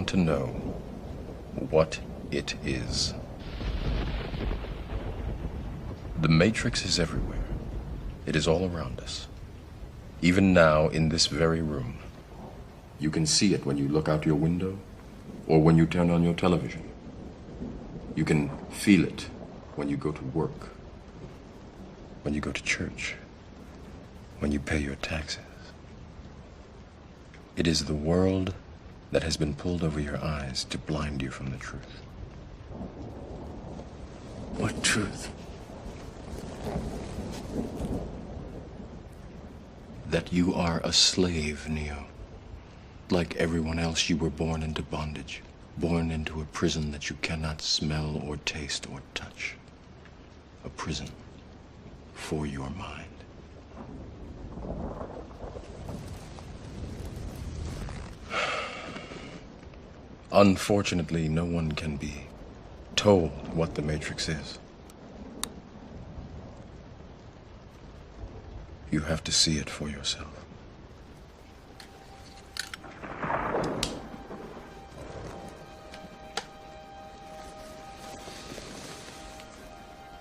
to know what it is. The Matrix is everywhere. It is all around us. Even now, in this very room. You can see it when you look out your window or when you turn on your television. You can feel it when you go to work, when you go to church, when you pay your taxes. It is the world that has been pulled over your eyes to blind you from the truth. What truth? That you are a slave, Neo. Like everyone else, you were born into bondage, born into a prison that you cannot smell or taste or touch. A prison for your mind. Unfortunately, no one can be told what the Matrix is. You have to see it for yourself.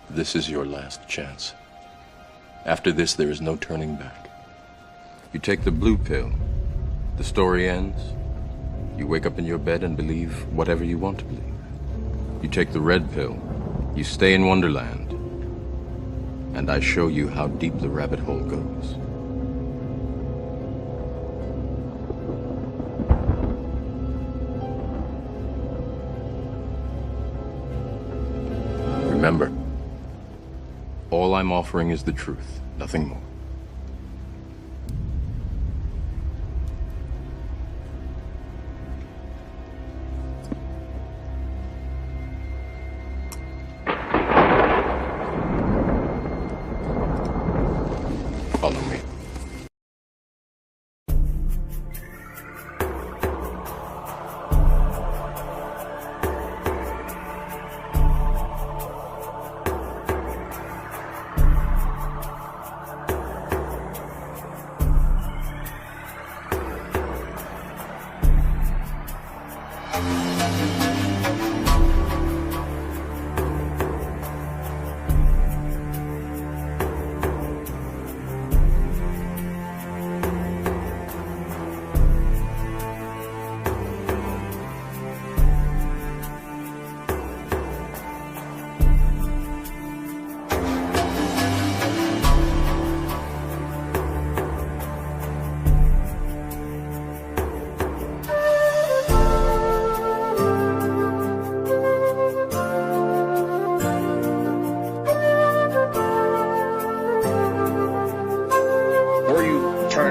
This is your last chance. After this, there is no turning back. You take the blue pill, the story ends. You wake up in your bed and believe whatever you want to believe. You take the red pill, you stay in Wonderland, and I show you how deep the rabbit hole goes. Remember, all I'm offering is the truth, nothing more. Follow me.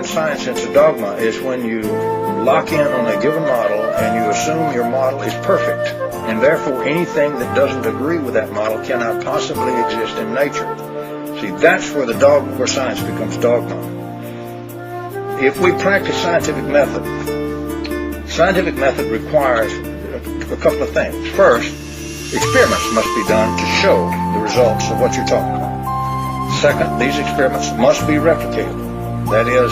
Science into dogma is when you lock in on a given model and you assume your model is perfect, and therefore anything that doesn't agree with that model cannot possibly exist in nature. See, that's where science becomes dogma. If we practice scientific method requires a couple of things. First, experiments must be done to show the results of what you're talking about. Second, these experiments must be replicated. That is,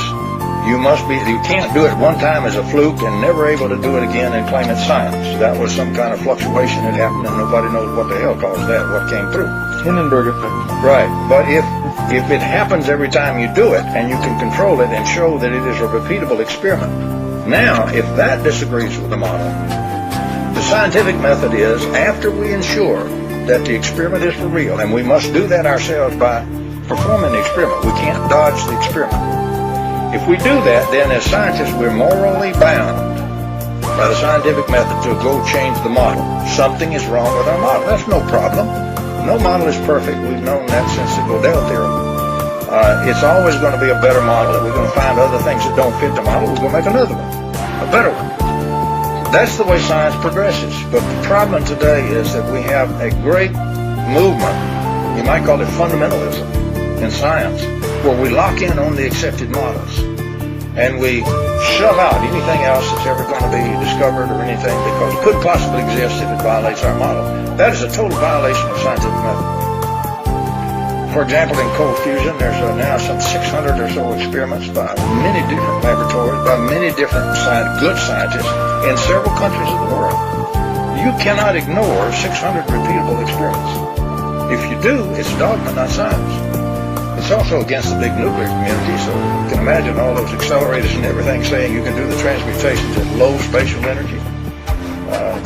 you can't do it one time as a fluke and never able to do it again and claim it's science. That was some kind of fluctuation that happened and nobody knows what the hell caused that, what came through. Hindenburg effect. Right, but if it happens every time you do it and you can control it and show that it is a repeatable experiment, now if that disagrees with the model, the scientific method is, after we ensure that the experiment is for real, and we must do that ourselves by performing the experiment. We can't dodge the experiment. If we do that, then as scientists, we're morally bound by the scientific method to go change the model. Something is wrong with our model. That's no problem. No model is perfect. We've known that since the Gödel theorem. It's always going to be a better model. If we're going to find other things that don't fit the model, we're going to make another one, a better one. That's the way science progresses. But the problem today is that we have a great movement, you might call it fundamentalism in science, where we lock in on the accepted models and we shove out anything else that's ever going to be discovered or anything because it couldn't possibly exist if it violates our model. That is a total violation of scientific method. For example, in cold fusion, there's now some 600 or so experiments by many different laboratories, by many different good scientists in several countries of the world. You cannot ignore 600 repeatable experiments. If you do, it's dogma, not science. It's also against the big nuclear community, so you can imagine all those accelerators and everything saying you can do the transmutations at low spatial energy.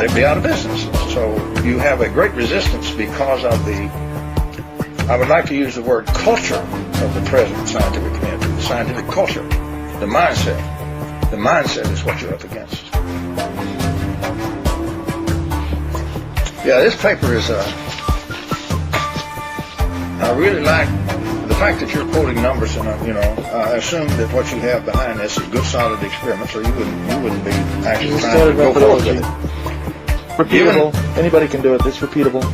They'd be out of business. So you have a great resistance because of I would like to use the word culture of the present scientific community, the scientific culture, the mindset. The mindset is what you're up against. Yeah, this paper is, I really like the fact that you're quoting numbers, and I assume that what you have behind this is good, solid experiments, or you wouldn't be actually trying to go forward with it. Repeatable. Anybody can do it. It's repeatable.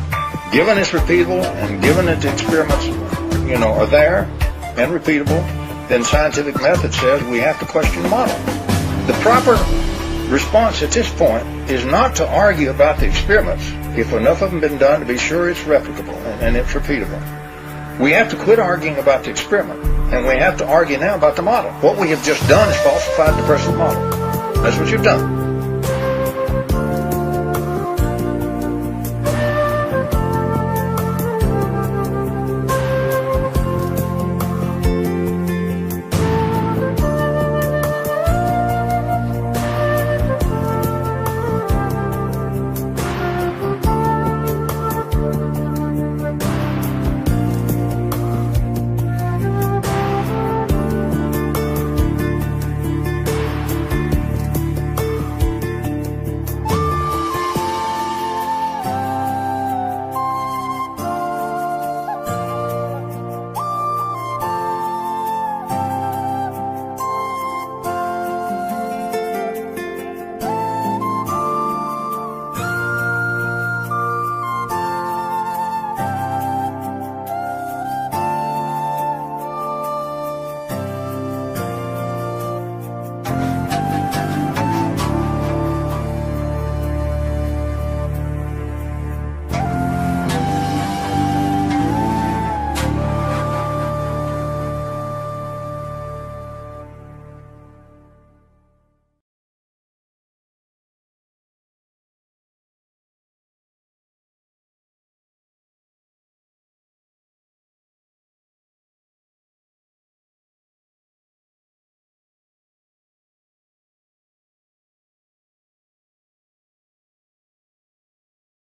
Given it's repeatable, and given that the experiments, are there and repeatable, then scientific method says we have to question the model. The proper response at this point is not to argue about the experiments if enough of them have been done to be sure it's replicable and it's repeatable. We have to quit arguing about the experiment, and we have to argue now about the model. What we have just done is falsified the present model. That's what you've done.